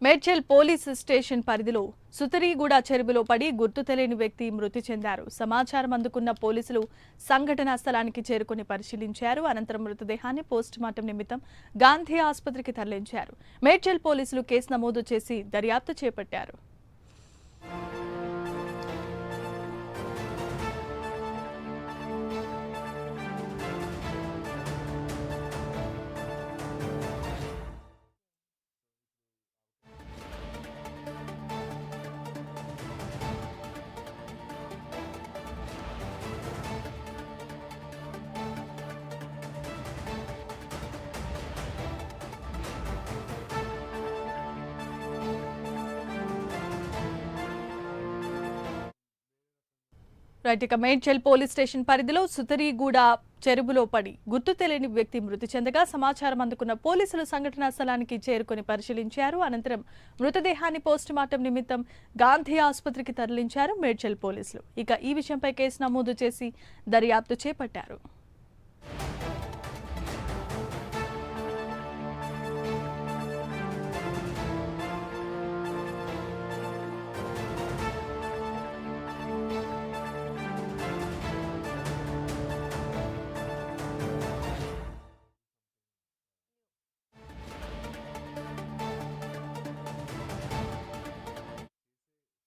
Medchal police station పరిధిలో సుతరీగూడ చెరువులో పడి గుర్తు తెలియని వ్యక్తి మృతి చెందారు. సమాచారం అందుకున్న పోలీసులు సంఘటనా స్థలానికి చేరుకుని పరిశీలించారు. అనంతరం మృతదేహాన్ని పోస్టుమార్టం నిమిత్తం గాంధీ ఆసుపత్రికి తరలించారు. మేడ్చల్ పోలీసులు కేసు నమోదు చేసి దర్యాప్తు చేపట్టారు. రైట్, ఇక మేడ్చల్ పోలీస్ స్టేషన్ పరిధిలో సుతరీగూడ చెరువులో పడి గుర్తు తెలియని వ్యక్తి మృతి చెందగా సమాచారం అందుకున్న పోలీసులు సంఘటనా స్థలానికి చేరుకుని పరిశీలించారు. అనంతరం మృతదేహాన్ని పోస్టుమార్టం నిమిత్తం గాంధీ ఆసుపత్రికి తరలించారు మేడ్చల్ పోలీసులు. ఇక ఈ విషయంపై కేసు నమోదు చేసి దర్యాప్తు చేపట్టారు.